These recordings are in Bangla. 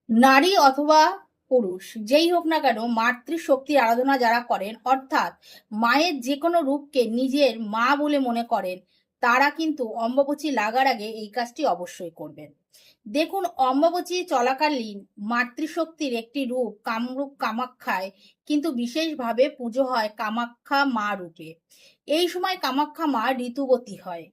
নারী অথবা পুরুষ যেই হোক না কেন মাতৃশক্তির আরাধনা যারা করেন, অর্থাৎ মায়ের যে কোনো রূপকে নিজের মা বলে মনে করেন, তারা কিন্তু অম্বুবাচী লাগার আগে এই কাজটি অবশ্যই করবেন। দেখুন, অম্বুবাচী চলাকালীন মাতৃশক্তির একটি রূপ কামরূপ কামাখ্যায় কিন্তু বিশেষভাবে পুজো হয় কামাখ্যা মা রূপে। এই সময় কামাখ্যা মা ঋতুবতী হয়।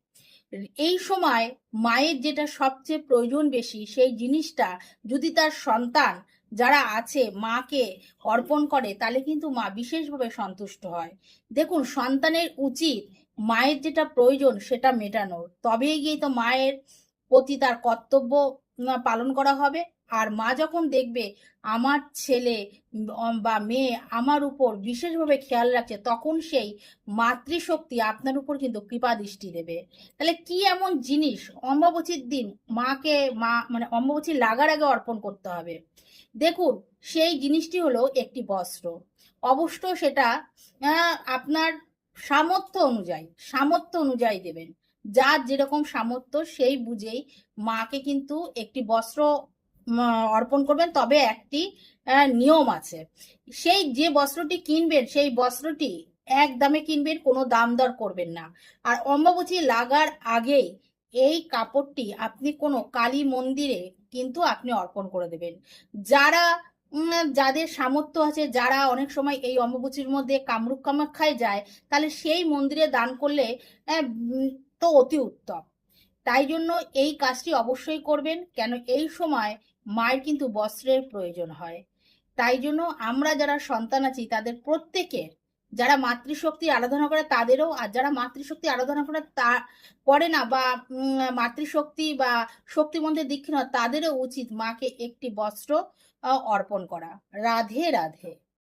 এই সময় মায়ের যেটা সবচেয়ে প্রয়োজন বেশি, সেই জিনিসটা যদি তার সন্তান যারা আছে মাকে অর্পণ করে, তাহলে কিন্তু মা বিশেষভাবে সন্তুষ্ট হয়। দেখুন, সন্তানের উচিত মায়ের যেটা প্রয়োজন সেটা মেটানোর, তবেই গিয়ে তো মায়ের প্রতি তার কর্তব্য পালন করা হবে। আর মা যখন দেখবে আমার ছেলে বা মেয়ে আমার উপর বিশেষভাবে খেয়াল রাখছে, তখন সেই মাতৃশক্তি আপনার উপর কিন্তু কৃপা দৃষ্টি দেবে। তাহলে কি এমন জিনিস অম্বুবাচীর দিন মাকে মানে অম্বুবাচী লাগার আগে অর্পণ করতে হবে? দেখুন, সেই জিনিসটি হলো একটি বস্ত্র। অবশ্য সেটা আপনার সামর্থ্য অনুযায়ী দেবেন। যার যেরকম সামর্থ্য সেই বুঝেই মাকে কিন্তু একটি বস্ত্র অর্পণ করবেন। তবে একটি নিয়ম আছে। সেই যে বস্ত্রটি কিনবেন, সেই বস্ত্রটি এক দামে কিনবেন, কোনো দাম দর করবেন না। আর অম্বুবাচী লাগার আগেই এই কাপড়টি আপনি কোনো কালী মন্দিরে কিন্তু আপনি অর্পণ করে দেবেন। যারা যাদের সামর্থ্য আছে, যারা অনেক সময় এই অম্বুবাচীর মধ্যে কামরূপ কামাখ্যায় যায়, তাহলে সেই মন্দিরে দান করলে তো অতি উত্তম। তাই জন্য এই কাজটি অবশ্যই করবেন, কেন এই সময় মায়ের কিন্তু বস্ত্রের প্রয়োজন হয়। তাই জন্য আমরা যারা সন্তান আছি তাদের প্রত্যেকের, যারা মাতৃশক্তি আরাধনা করে তাদেরও, আর যারা মাতৃশক্তি আরাধনা করে তা করে না, বা মাতৃশক্তি বা শক্তিমন্ত্রের দীক্ষিত নয়, তাদেরও উচিত মাকে একটি বস্ত্র অর্পণ করা। রাধে রাধে।